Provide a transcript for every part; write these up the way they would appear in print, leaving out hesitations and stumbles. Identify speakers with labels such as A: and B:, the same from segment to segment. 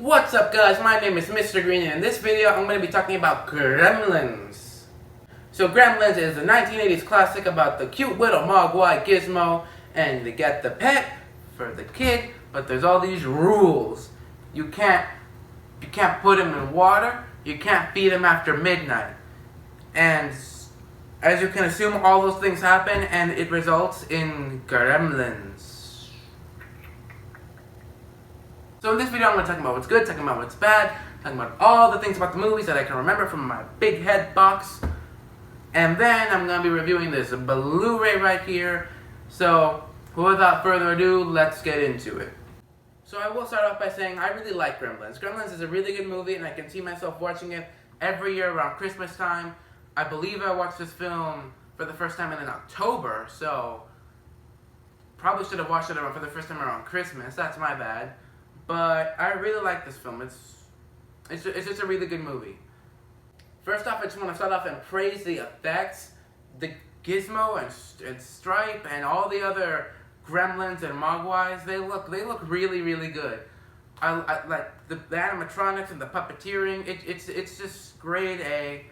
A: What's up guys, my name is MrGreen and in this video I'm going to be talking about Gremlins. So Gremlins is a 1980s classic about the cute little mogwai Gizmo and they get the pet for the kid, but there's all these rules. You can't put him in water, you can't feed him after midnight. And as you can assume, all those things happen and it results in Gremlins. So in this video I'm going to talk about what's good, talking about what's bad, talking about all the things about the movies that I can remember from my big head box. And then I'm going to be reviewing this Blu-ray right here. So without further ado, let's get into it. So I will start off by saying I really like Gremlins. Gremlins is a really good movie and I can see myself watching it every year around Christmas time. I believe I watched this film for the first time in October, so probably should have watched it for the first time around Christmas. That's my bad. But I really like this film. It's just a really good movie. First off, I just want to start off and praise the effects. The Gizmo and Stripe and all the other Gremlins and Mogwais, they look really, really good. I like the animatronics and the puppeteering. It's just grade A.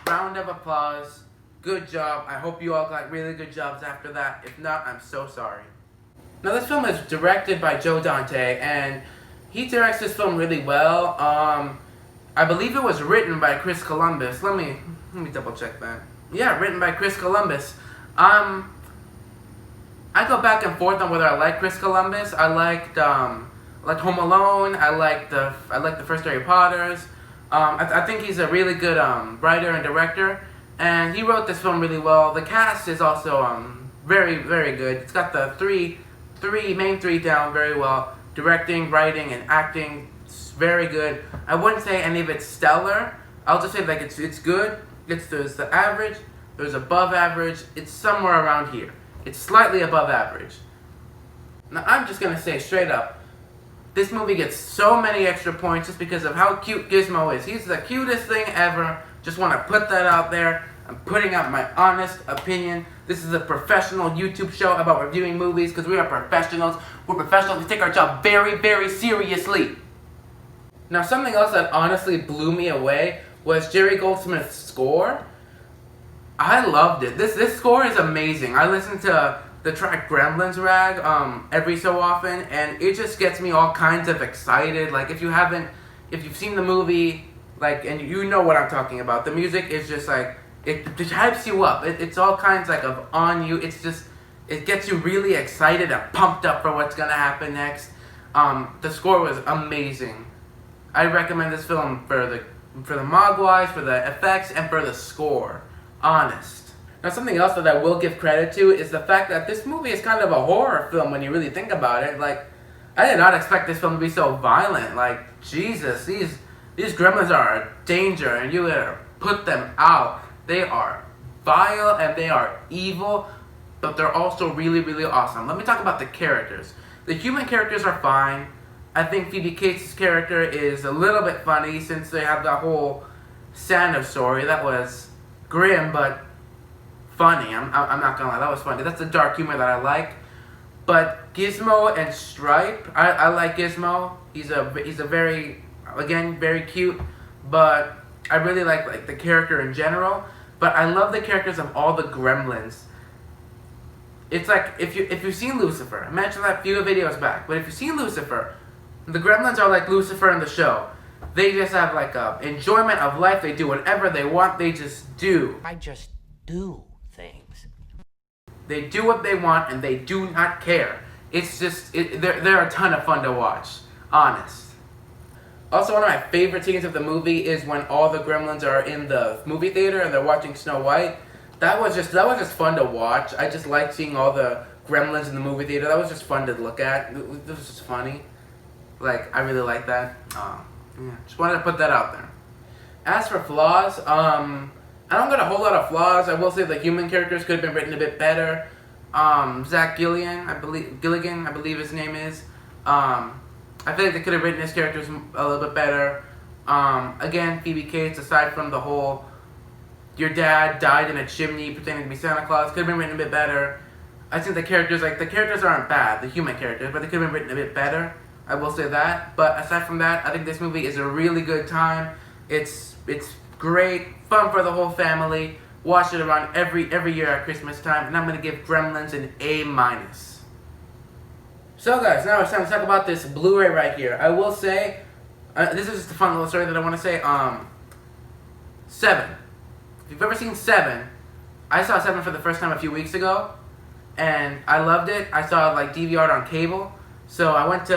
A: Round of applause. Good job. I hope you all got really good jobs after that. If not, I'm so sorry. Now this film is directed by Joe Dante, and he directs this film really well. I believe it was written by Chris Columbus. Let me double check that. Yeah, written by Chris Columbus. I go back and forth on whether I like Chris Columbus. I liked Home Alone. I liked the first Harry Potters. I think he's a really good writer and director, and he wrote this film really well. The cast is also very, very good. It's got the main three down very well. Directing, writing, and acting, it's very good. I wouldn't say any of it's stellar. I'll just say like it's good. There's the average, there's above average. It's somewhere around here. It's slightly above average. Now I'm just gonna say straight up, this movie gets so many extra points just because of how cute Gizmo is. He's the cutest thing ever. Just want to put that out there. I'm putting out my honest opinion. This is a professional YouTube show about reviewing movies because we are professionals. We're professionals. We take our job very, very seriously. Now, something else that honestly blew me away was Jerry Goldsmith's score. I loved it. This score is amazing. I listen to the track Gremlins Rag every so often, and it just gets me all kinds of excited. Like if you've seen the movie, like, and you know what I'm talking about, the music is just like, it just hypes you up. It's all kinds like of on you. It gets you really excited and pumped up for what's gonna happen next. The score was amazing. I recommend this film for the Mogwais, for the effects, and for the score. Honest. Now something else that I will give credit to is the fact that this movie is kind of a horror film when you really think about it. Like, I did not expect this film to be so violent. Like, Jesus, these Gremlins are a danger and you gotta put them out. They are vile and they are evil, but they're also really, really awesome. Let me talk about the characters. The human characters are fine. I think Phoebe Cates' character is a little bit funny since they have the whole Santa story. That was grim, but funny. I'm not gonna lie, that was funny. That's the dark humor that I like. But Gizmo and Stripe, I like Gizmo. He's a very, again, very cute, but I really like the character in general. But I love the characters of all the Gremlins. It's like if you've seen Lucifer, I mentioned that a few videos back, but if you've seen Lucifer, the Gremlins are like Lucifer in the show. They just have like a enjoyment of life. They do whatever they want. They just do.
B: I just do things.
A: They do what they want and they do not care. It's just, they're a ton of fun to watch. Honest. Also, one of my favorite scenes of the movie is when all the Gremlins are in the movie theater and they're watching Snow White. That was just fun to watch. I just liked seeing all the Gremlins in the movie theater. That was just fun to look at. It was just funny. Like, I really like that. Yeah, just wanted to put that out there. As for flaws, I don't got a whole lot of flaws. I will say the human characters could have been written a bit better. Zach Gilligan, I believe his name is. I feel like they could have written his characters a little bit better. Again, Phoebe Cates, aside from the whole, your dad died in a chimney pretending to be Santa Claus, could have been written a bit better. I think the characters aren't bad, the human characters, but they could have been written a bit better. I will say that. But aside from that, I think this movie is a really good time. It's great, fun for the whole family. Watch it around every year at Christmas time, and I'm gonna give Gremlins an A-. So guys, now it's time to talk about this Blu-ray right here. I will say, this is just a fun little story that I want to say. Seven. If you've ever seen Seven, I saw Seven for the first time a few weeks ago, and I loved it. I saw it like DVR'd on cable, so I went to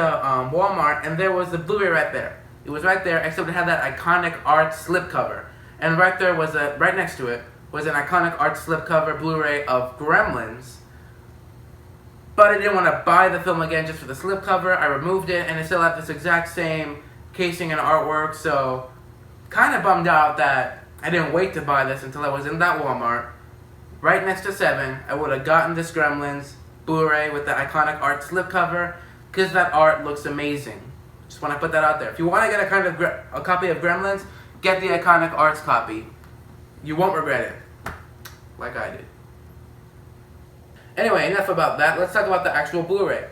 A: Walmart, and there was the Blu-ray right there. It was right there, except it had that iconic art slipcover, and right there was right next to it was an iconic art slipcover Blu-ray of Gremlins. But I didn't want to buy the film again just for the slipcover. I removed it, and it still had this exact same casing and artwork, so kind of bummed out that I didn't wait to buy this until I was in that Walmart. Right next to Seven, I would have gotten this Gremlins Blu-ray with the iconic art slipcover, because that art looks amazing. Just want to put that out there. If you want to get a copy of Gremlins, get the iconic arts copy. You won't regret it, like I did. Anyway, enough about that. Let's talk about the actual Blu-ray.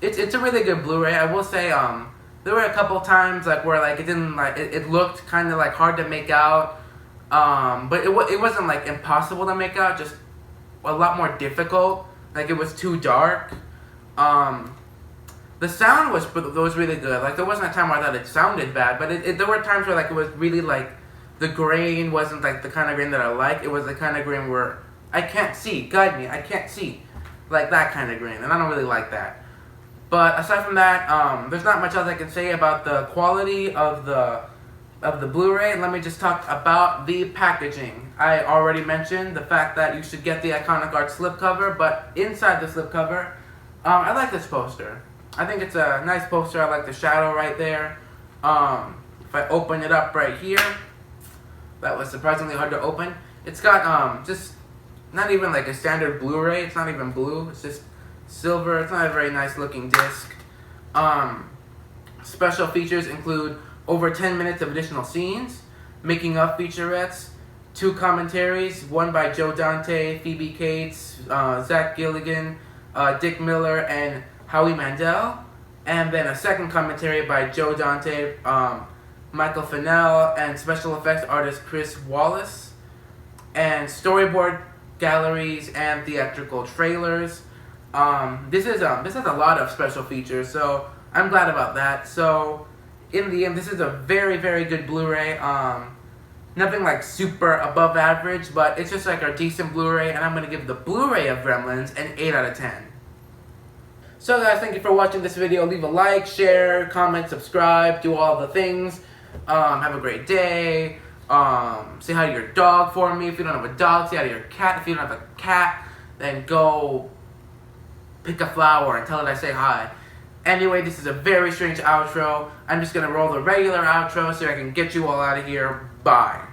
A: It's a really good Blu-ray. I will say, there were a couple times where it didn't it looked kind of hard to make out, but it wasn't impossible to make out. Just a lot more difficult. It was too dark. The sound was really good. There wasn't a time where I thought it sounded bad, but there were times where it was really the grain wasn't the kind of grain that I like. It was the kind of grain where I can't see, guide me, I can't see. That kind of grain, and I don't really like that. But aside from that, there's not much else I can say about the quality of the Blu-ray. Let me just talk about the packaging. I already mentioned the fact that you should get the iconic art slipcover, but inside the slipcover, I like this poster. I think it's a nice poster. I like the shadow right there. If I open it up right here, that was surprisingly hard to open. It's got just not even a standard Blu-ray. It's not even blue. It's just silver. It's not a very nice looking disc. Special features include over 10 minutes of additional scenes, making of featurettes, 2 commentaries, one by Joe Dante, Phoebe Cates, Zach Gilligan, Dick Miller, and Howie Mandel, and then a second commentary by Joe Dante, Michael Fennell, and special effects artist Chris Wallace, and storyboard galleries and theatrical trailers. This is a lot of special features, so I'm glad about that. So in the end, this is a very, very good Blu-ray. Nothing super above average, but it's just a decent Blu-ray, and I'm gonna give the Blu-ray of Gremlins an 8 out of 10. So guys, thank you for watching this video. Leave a like, share, comment, subscribe, do all the things. Have a great day. Say hi to your dog for me. If you don't have a dog, say hi to your cat. If you don't have a cat, then go pick a flower and tell it I say hi. Anyway, this is a very strange outro. I'm just going to roll the regular outro so I can get you all out of here. Bye.